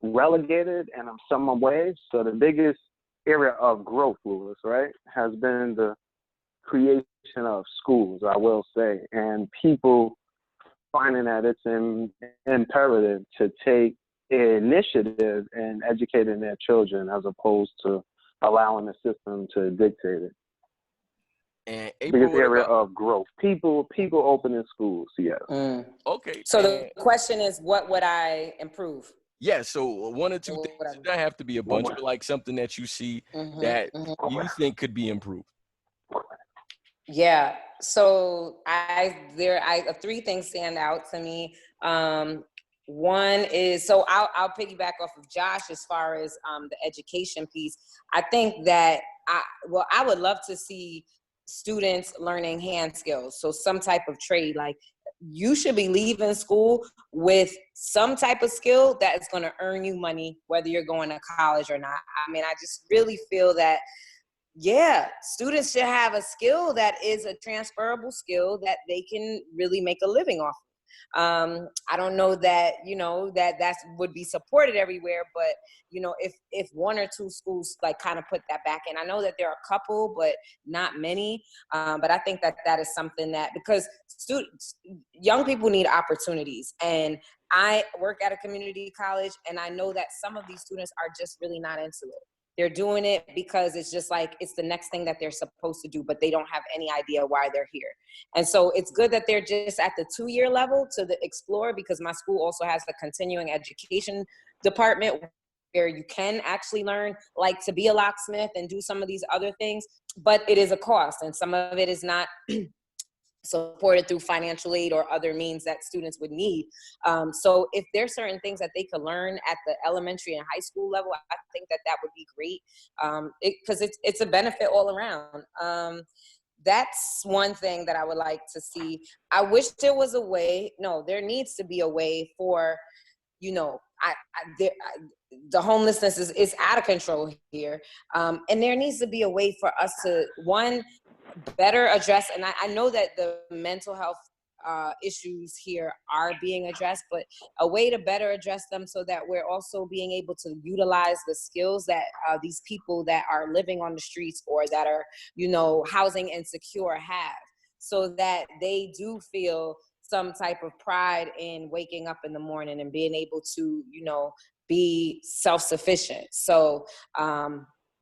relegated in some ways. So the biggest area of growth, Lewis, right, has been the creation of schools, I will say, and people finding that it's imperative to take initiative in educating their children as opposed to allowing the system to dictate it. And biggest area of growth. People opening schools, yes. Okay. So the question is, what would I improve? Yeah, so one or two things. It doesn't have to be a bunch, but like something that you see that you think could be improved. Yeah. So three things stand out to me. One is, so I'll piggyback off of Josh as far as the education piece. I think that I would love to see students learning hand skills. So some type of trade, like you should be leaving school with some type of skill that is going to earn you money, whether you're going to college or not. I mean, I just really feel that, yeah, students should have a skill that is a transferable skill that they can really make a living off of. I don't know that, that would be supported everywhere, but, if one or two schools like kind of put that back in. I know that there are a couple, but not many. But I think that is something that, because young people need opportunities. And I work at a community college, and I know that some of these students are just really not into it. They're doing it because it's just like, it's the next thing that they're supposed to do, but they don't have any idea why they're here. And so it's good that they're just at the 2-year level to explore, because my school also has the continuing education department where you can actually learn, like, to be a locksmith and do some of these other things, but it is a cost, and some of it is not supported through financial aid or other means that students would need. So if there's certain things that they could learn at the elementary and high school level, I think that would be great, because it's a benefit all around. That's one thing that I would like to see. I wish there was a way, there needs to be a way for, the homelessness is out of control here. And there needs to be a way for us to, one, better address, and I know that the mental health issues here are being addressed, but a way to better address them so that we're also being able to utilize the skills that these people that are living on the streets or that are, housing insecure have, so that they do feel some type of pride in waking up in the morning and being able to, be self-sufficient. So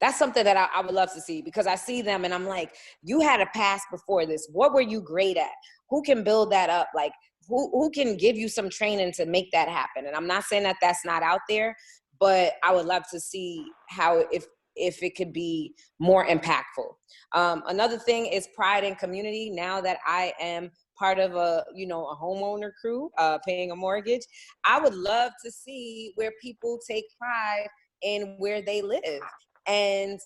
that's something that I would love to see, because I see them and I'm like, you had a past before this. What were you great at? Who can build that up? Like, who can give you some training to make that happen? And I'm not saying that that's not out there, but I would love to see how, if it could be more impactful. Another thing is pride in community. Now that I am part of a homeowner crew, paying a mortgage, I would love to see where people take pride in where they live and,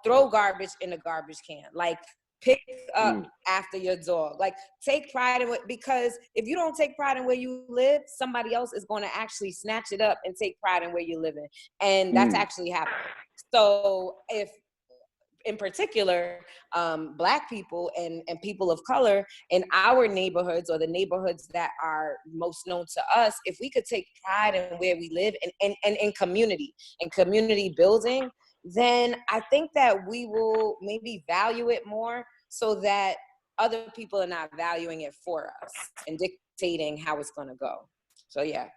throw garbage in a garbage can. Like, Pick up after your dog. Like, take pride in it, because if you don't take pride in where you live, somebody else is going to actually snatch it up and take pride in where you live in. And that's actually happening. So if, in particular, Black people and people of color in our neighborhoods, or the neighborhoods that are most known to us, if we could take pride in where we live and in community and community building, then I think that we will maybe value it more, so that other people are not valuing it for us and dictating how it's going to go. So, yeah.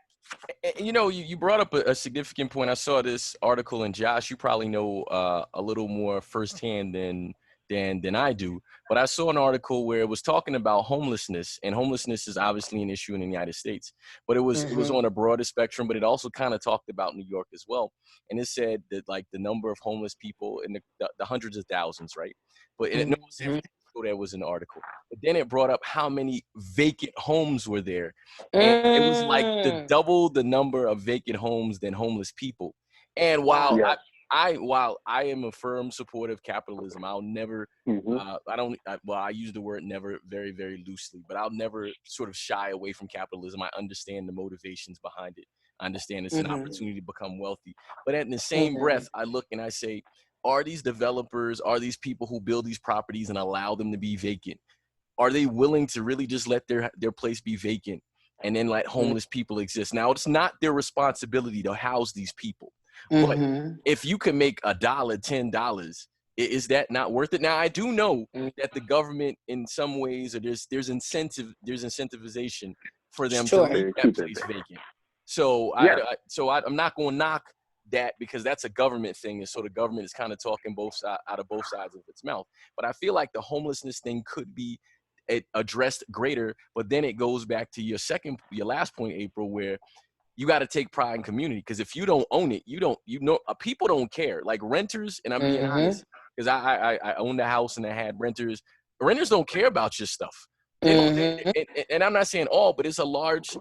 You know, you brought up a significant point. I saw this article, and Josh, you probably know a little more firsthand than I do. But I saw an article where it was talking about homelessness, and homelessness is obviously an issue in the United States. But it was on a broader spectrum. But it also kind of talked about New York as well. And it said that, like, the number of homeless people in the hundreds of thousands, right? But no, San Francisco, there was an article. But then it brought up how many vacant homes were there. And it was like double the number of vacant homes than homeless people. And while I am a firm supporter of capitalism, I'll never, I use the word never very, very loosely, but I'll never sort of shy away from capitalism. I understand the motivations behind it. I understand it's an opportunity to become wealthy. But in the same breath, I look and I say, are these developers, are these people who build these properties and allow them to be vacant, are they willing to really just let their place be vacant and then let homeless people exist? Now, it's not their responsibility to house these people. But if you can make $1, $10, is that not worth it? Now, I do know that the government, in some ways, or there's incentivization for them to leave that place vacant. So I'm not going to knock that, because that's a government thing, and so the government is kind of talking out of both sides of its mouth. But I feel like the homelessness thing could be addressed greater. But then it goes back to your last point, April, where you got to take pride in community, because if you don't own it, people don't care. Like renters, and I'm being honest, because I owned a house and I had renters. Renters don't care about your stuff. They don't, and I'm not saying all, but it's large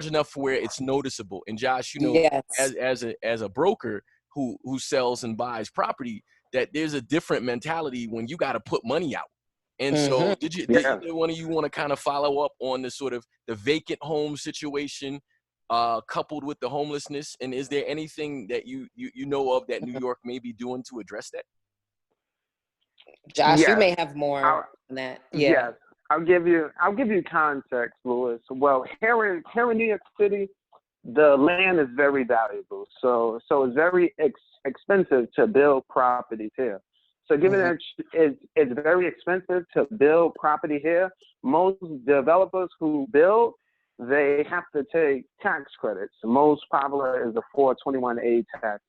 enough where it's noticeable. And Josh, you know, as a broker who sells and buys property, that there's a different mentality when you got to put money out. And so did either one of you want to kind of follow up on the sort of the vacant home situation coupled with the homelessness? And is there anything that you know of that New York may be doing to address that? Josh, you may have more on that. Yes. I'll give you context, Louis. Well, here in New York City, the land is very valuable. So it's very expensive to build properties here. So given that it's very expensive to build property here, most developers who build, they have to take tax credits. Most popular is the 421A tax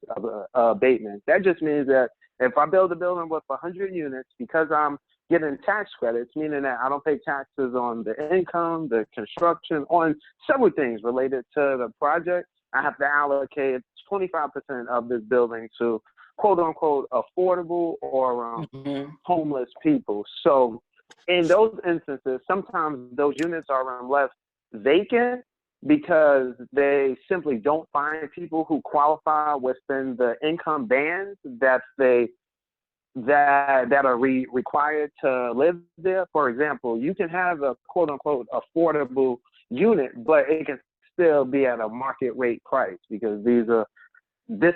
abatement. That just means that if I build a building with 100 units, because I'm getting tax credits, meaning that I don't pay taxes on the income, the construction, on several things related to the project, I have to allocate 25% of this building to quote unquote affordable or homeless people. So in those instances, sometimes those units are left vacant because they simply don't find people who qualify within the income bands that are required to live there. For example, you can have a quote unquote affordable unit, but it can still be at a market rate price, because this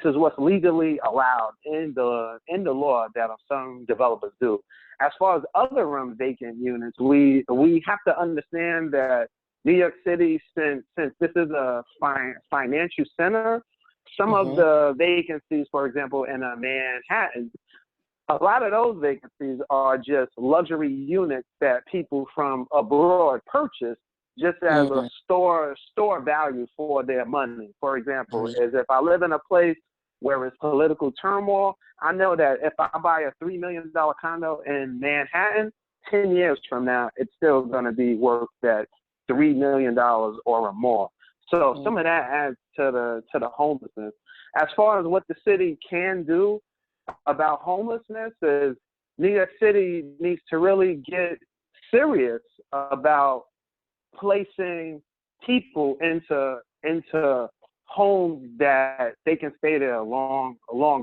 is what's legally allowed in the law that some developers do. As far as other vacant units, we have to understand that New York City, since this is a financial center, some of the vacancies, for example, in Manhattan, a lot of those vacancies are just luxury units that people from abroad purchase just as a store value for their money. For example, is if I live in a place where it's political turmoil, I know that if I buy a $3 million condo in Manhattan, 10 years from now, it's still going to be worth that $3 million or more. So some of that adds to the homelessness. As far as what the city can do about homelessness is, New York City needs to really get serious about placing people into homes that they can stay there long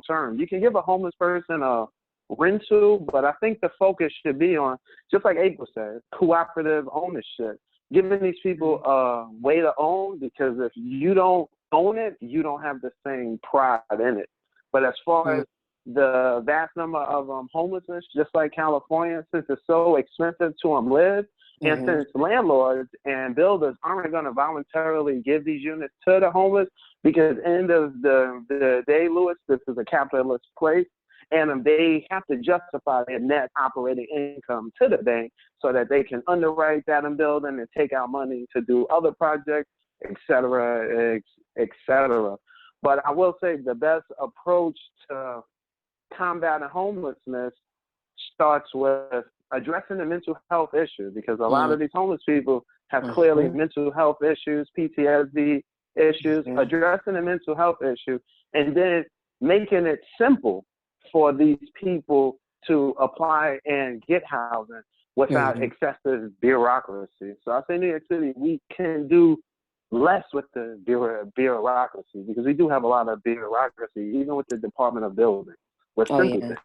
term. You can give a homeless person a rental, but I think the focus should be on, just like April said, cooperative ownership. Giving these people a way to own, because if you don't own it, you don't have the same pride in it. But as far as the vast number of homelessness, just like California, since it's so expensive to live, and since landlords and builders aren't going to voluntarily give these units to the homeless, because end of the day, Lewis, this is a capitalist place, and they have to justify their net operating income to the bank so that they can underwrite that in building and take out money to do other projects, et cetera, et cetera. But I will say the best approach to combating homelessness starts with addressing the mental health issue, because a lot of these homeless people have clearly mental health issues, PTSD issues, addressing the mental health issue, and then making it simple for these people to apply and get housing without excessive bureaucracy. So I say New York City, we can do less with the bureaucracy, because we do have a lot of bureaucracy, even with the Department of Building, with simple things.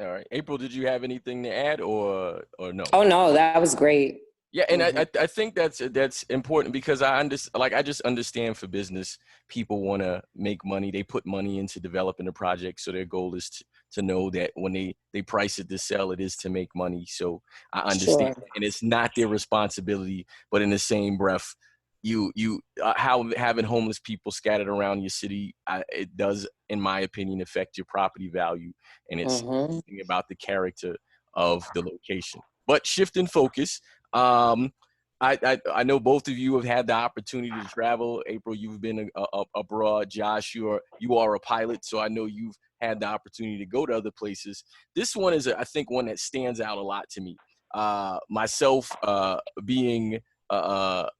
All right. April, did you have anything to add or no? Oh, no, that was great. Yeah, and I think that's important, because I just understand for business, people want to make money. They put money into developing a project, so their goal is to know that when they price it to sell, it is to make money. So I understand, and it's not their responsibility. But in the same breath, how having homeless people scattered around your city, it does, in my opinion, affect your property value, and it's something about the character of the location. But shifting focus. I know both of you have had the opportunity to travel. April, you've been abroad. Josh, you are a pilot, so I know you've had the opportunity to go to other places. This one is, I think, one that stands out a lot to me. Myself, being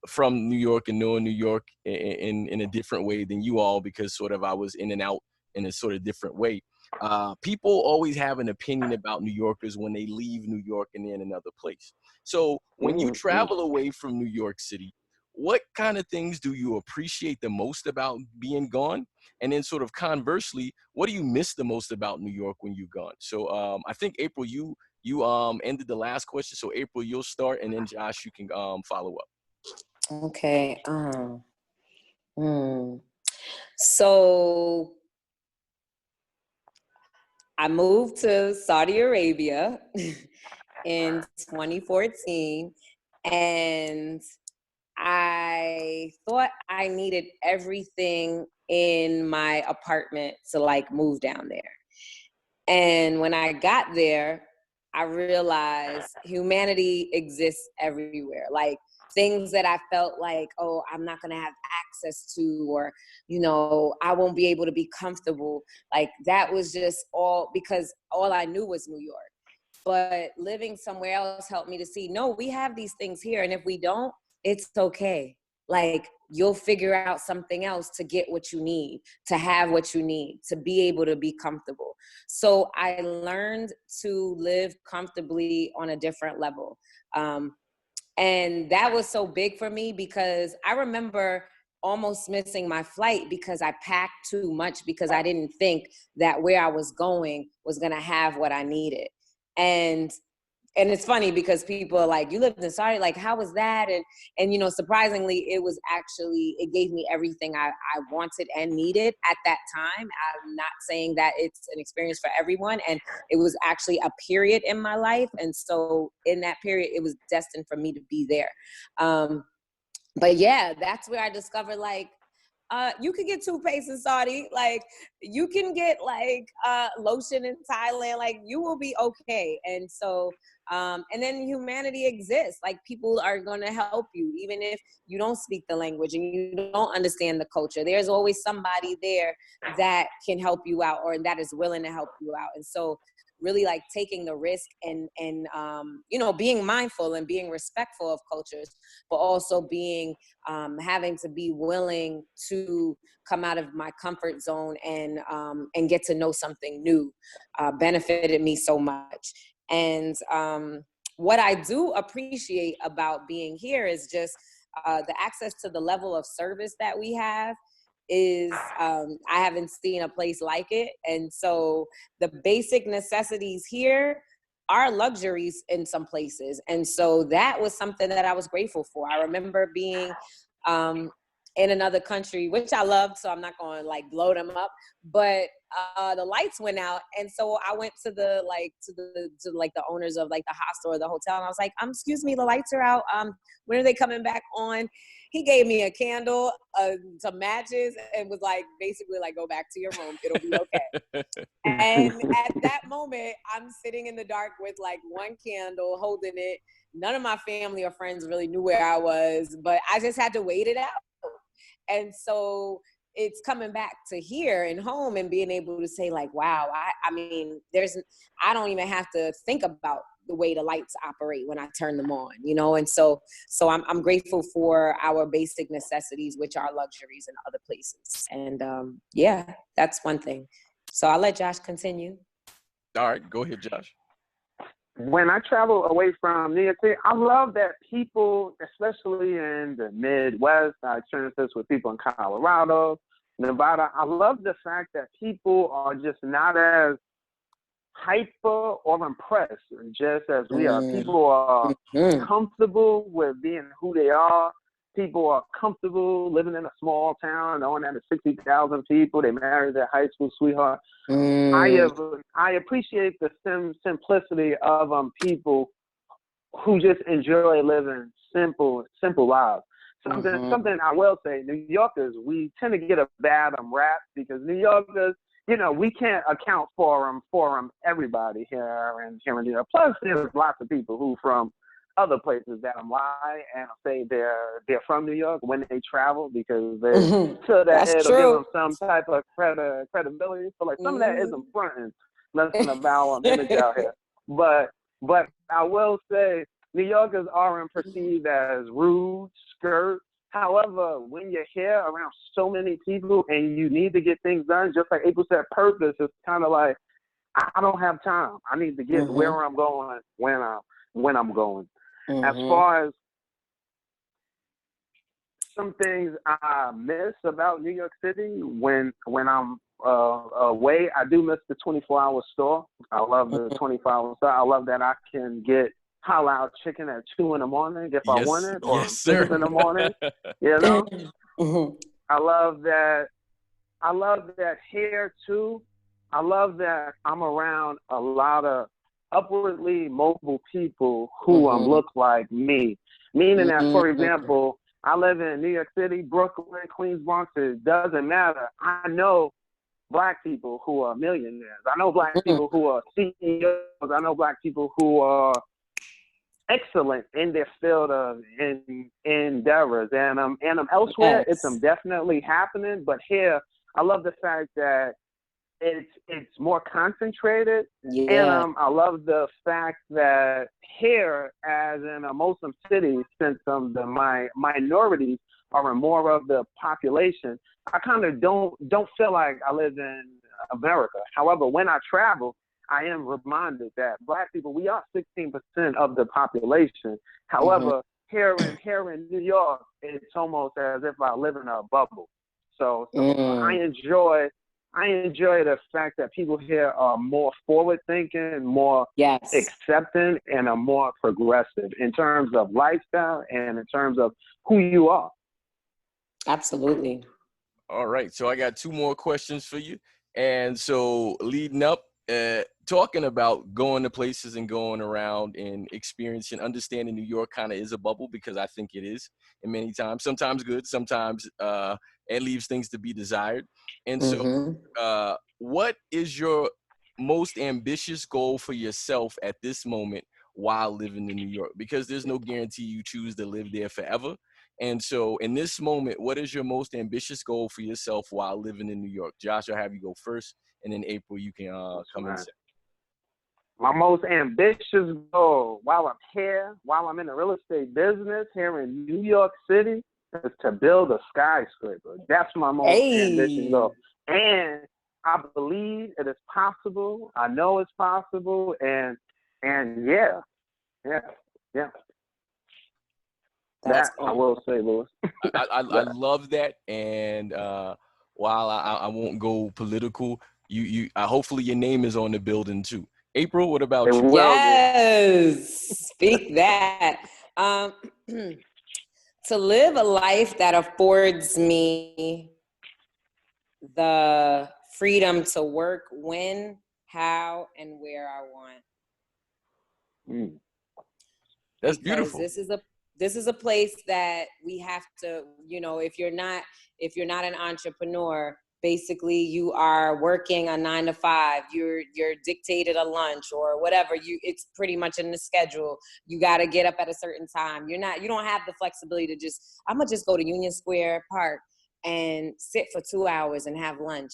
from New York and knowing New York in a different way than you all, because sort of I was in and out in a sort of different way. People always have an opinion about New Yorkers when they leave New York and they're in another place. So when you travel away from New York City, what kind of things do you appreciate the most about being gone? And then sort of conversely, what do you miss the most about New York when you're gone? So I think, April, you ended the last question. So April, you'll start, and then Josh, you can follow up. Okay. So I moved to Saudi Arabia in 2014, and I thought I needed everything in my apartment to like move down there. And when I got there, I realized humanity exists everywhere. Like things that I felt like, oh, I'm not gonna have access to, or, you know, I won't be able to be comfortable. Like that was just all because all I knew was New York. But living somewhere else helped me to see, no, we have these things here. And if we don't, it's okay. Like you'll figure out something else to get what you need, to have what you need, to be able to be comfortable. So I learned to live comfortably on a different level. And that was so big for me because I remember almost missing my flight because I packed too much because I didn't think that where I was going was gonna have what I needed. And it's funny because people are like, you lived in Saudi, like, how was that? And you know, surprisingly, it was actually, it gave me everything I wanted and needed at that time. I'm not saying that it's an experience for everyone. And it was actually a period in my life. And so in that period, it was destined for me to be there. But yeah, that's where I discovered, like, you can get toothpaste in Saudi, like you can get like lotion in Thailand, like you will be okay. And so, and then humanity exists, like people are gonna help you, even if you don't speak the language and you don't understand the culture. There's always somebody there that can help you out or that is willing to help you out. And so really like taking the risk and you know, being mindful and being respectful of cultures, but also being, having to be willing to come out of my comfort zone and get to know something new, benefited me so much. And what I do appreciate about being here is just the access to the level of service that we have. is, I haven't seen a place like it. And so the basic necessities here are luxuries in some places. And so that was something that I was grateful for. I remember being in another country, which I loved, so I'm not going to like blow them up, but the lights went out. And so I went to the owners of like the hostel or the hotel, and I was like, excuse me, the lights are out. When are they coming back on? He gave me a candle, some matches, and was like, basically like, go back to your room. It'll be okay. And at that moment, I'm sitting in the dark with like one candle, holding it. None of my family or friends really knew where I was, but I just had to wait it out. And so it's coming back to here and home and being able to say like, wow, I mean, I don't even have to think about the way the lights operate when I turn them on, you know? And so I'm grateful for our basic necessities, which are luxuries in other places. And yeah, that's one thing. So I'll let Josh continue. All right, go ahead, Josh. When I travel away from New York City, I love that people, especially in the Midwest, I experienced this with people in Colorado, Nevada. I love the fact that people are just not as hyper or impressed just as we are. People are comfortable with being who they are. People are comfortable living in a small town, knowing that it's 60,000 people. They married their high school sweetheart. I appreciate the simplicity of people who just enjoy living simple lives. Something I will say, New Yorkers, we tend to get a bad rap because New Yorkers, you know, we can't account for everybody here in New York. Plus, there's lots of people who from other places that lie and say they're from New York when they travel because they feel that it'll give them some type of credibility. So like some of that isn't fronting, listen about image out here. But I will say New Yorkers aren't perceived as rude, skirt. However, when you're here around so many people and you need to get things done, just like April said, purpose is kind of like, I don't have time. I need to get where I'm going when I'm going. As far as some things I miss about New York City when I'm away, I do miss the 24-hour store. I love the 24-hour store. I love that I can get halal chicken at 2 in the morning if I want it, or 6 in the morning. You know, I love that. I love that here too. I love that I'm around a lot of upwardly mobile people who look like me. Meaning that, for example, I live in New York City, Brooklyn, Queens, Bronx. It doesn't matter. I know Black people who are millionaires. I know Black people who are CEOs. I know Black people who are excellent in their field of endeavors. And elsewhere, it's definitely happening. But here, I love the fact that it's more concentrated, and I love the fact that here, as in most cities, since the minorities are in more of the population, I kind of don't feel like I live in America. However, when I travel, I am reminded that Black people, we are 16% of the population. However, here in New York, it's almost as if I live in a bubble. So I enjoy the fact that people here are more forward-thinking, more accepting, and are more progressive in terms of lifestyle and in terms of who you are. Absolutely. All right. So I got 2 more questions for you. And so leading up, talking about going to places and going around and experiencing, understanding New York kind of is a bubble, because I think it is, and many times, sometimes good, sometimes it leaves things to be desired. And so what is your most ambitious goal for yourself at this moment while living in New York? Because there's no guarantee you choose to live there forever. And so in this moment, what is your most ambitious goal for yourself while living in New York? Josh, I'll have you go first, and then April, you can come in second. My most ambitious goal while I'm here, while I'm in the real estate business here in New York City, is to build a skyscraper. That's my most ambitious goal. And I believe it is possible. I know it's possible. And yeah. That I will say, Louis. I love that. And while I won't go political, hopefully your name is on the building too. April, what about you? Yes, speak that. To live a life that affords me the freedom to work when, how, and where I want. That's because beautiful. This is a place that we have to, if you're not an entrepreneur, basically you are working a 9 to 5, you're dictated a lunch or whatever, it's pretty much in the schedule. You got to get up at a certain time. You don't have the flexibility to I'm gonna just go to Union Square Park and sit for 2 hours and have lunch.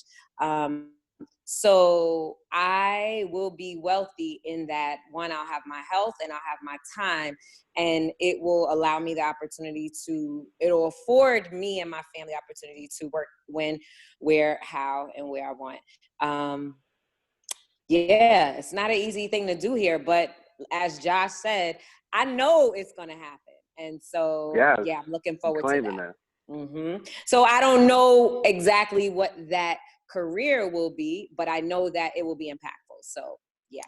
So I will be wealthy in that, one, I'll have my health and I'll have my time, and it will allow me the opportunity it'll afford me and my family opportunity to work when, where, how, and where I want. Yeah, it's not an easy thing to do here, but as Josh said, I know it's going to happen. And so, yeah, I'm looking forward to that. Mm-hmm. So I don't know exactly what that career will be, but I know that it will be impactful. So, yeah.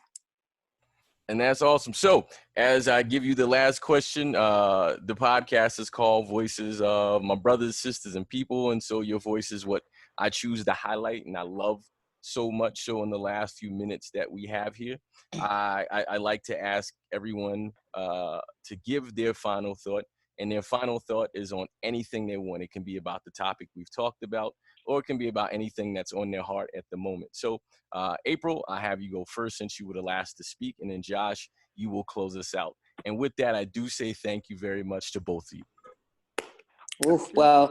And that's awesome. So as I give you the last question, the podcast is called Voices of My Brothers, Sisters, and People. And so your voice is what I choose to highlight, and I love so much so in the last few minutes that we have here. I like to ask everyone to give their final thought, and their final thought is on anything they want. It can be about the topic we've talked about, or it can be about anything that's on their heart at the moment. So April, I have you go first since you were the last to speak, and then Josh, you will close us out. And with that, I do say thank you very much to both of you. Well,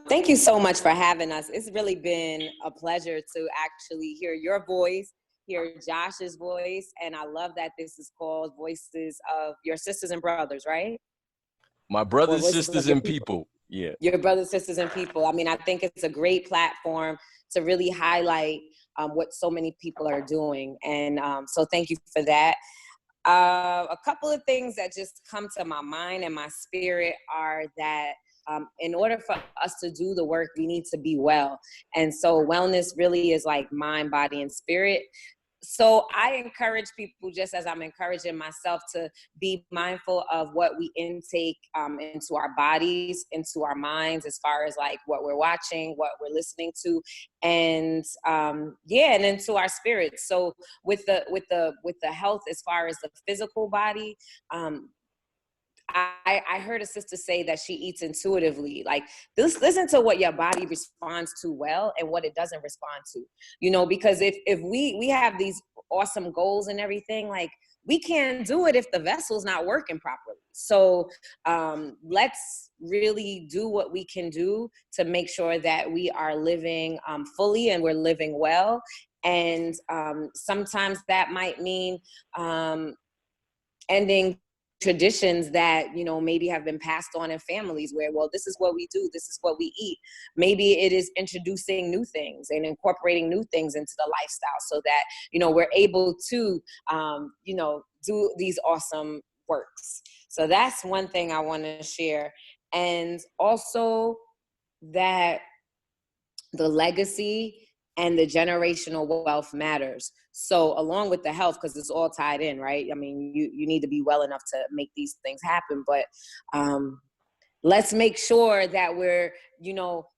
thank you so much for having us. It's really been a pleasure to actually hear your voice, hear Josh's voice, and I love that this is called Voices of Your Sisters and Brothers, right? My brothers, sisters, and people. Yeah. Your brothers, sisters, and people. I mean, I think it's a great platform to really highlight what so many people are doing. And so thank you for that. A couple of things that just come to my mind and my spirit are that in order for us to do the work, we need to be well. And so wellness really is like mind, body, and spirit. So I encourage people, just as I'm encouraging myself, to be mindful of what we intake into our bodies, into our minds, as far as like what we're watching, what we're listening to, and and into our spirits. So with the health, as far as the physical body, I heard a sister say that she eats intuitively. Like, listen to what your body responds to well and what it doesn't respond to, because if we have these awesome goals and everything, like, we can't do it if the vessel's not working properly. So let's really do what we can do to make sure that we are living fully and we're living well. And sometimes that might mean ending traditions that maybe have been passed on in families where, well, this is what we do, this is what we eat. Maybe it is introducing new things and incorporating new things into the lifestyle so that we're able to do these awesome works. So that's one thing I want to share. And also that the legacy and the generational wealth matters. So along with the health, because it's all tied in, right? I mean, you need to be well enough to make these things happen, but let's make sure that we're,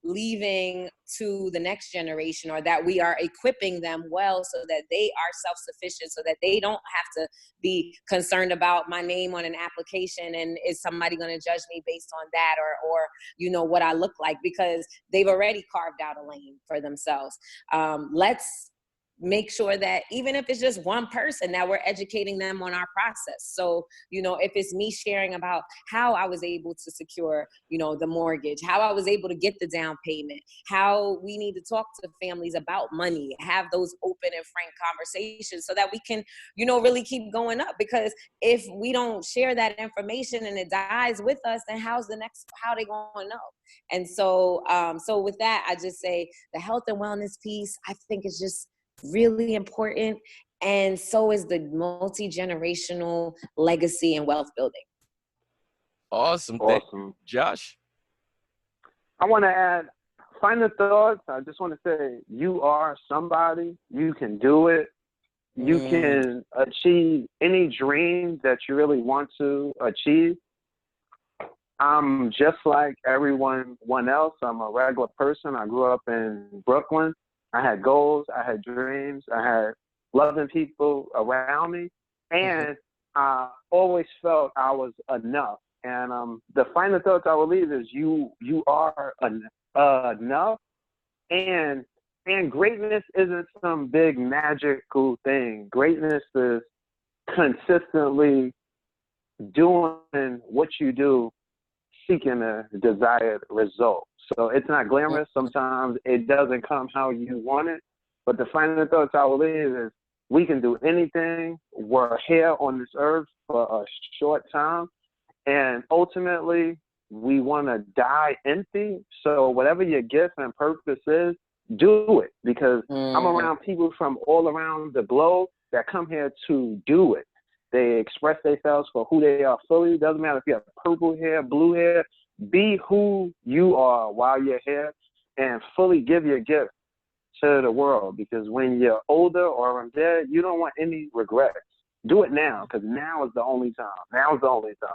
leaving to the next generation, or that we are equipping them well so that they are self-sufficient, so that they don't have to be concerned about my name on an application and is somebody going to judge me based on that, or what I look like, because they've already carved out a lane for themselves. Let's make sure that even if it's just one person, that we're educating them on our process. So, if it's me sharing about how I was able to secure, the mortgage, how I was able to get the down payment, how we need to talk to families about money, have those open and frank conversations so that we can, really keep going up. Because if we don't share that information and it dies with us, then how they gonna know? And so, so with that, I just say the health and wellness piece, I think is just really important, and so is the multi-generational legacy and wealth building. Awesome. Thank you, Josh. I want to add final thoughts, I just want to say you are somebody. You can do it. You can achieve any dream that you really want to achieve. I'm just like everyone else. I'm a regular person. I grew up in Brooklyn. I had goals. I had dreams. I had loving people around me. And I always felt I was enough. And the final thoughts I will leave is you are enough. And greatness isn't some big magical thing. Greatness is consistently doing what you do, seeking a desired result. So it's not glamorous. Sometimes it doesn't come how you want it. But the final thoughts I will leave is we can do anything. We're here on this earth for a short time. And ultimately, we want to die empty. So whatever your gift and purpose is, do it. Because I'm around people from all around the globe that come here to do it. They express themselves for who they are fully. Doesn't matter if you have purple hair, blue hair. Be who you are while you're here and fully give your gift to the world. Because when you're older or dead, you don't want any regrets. Do it now, because now is the only time. Now is the only time.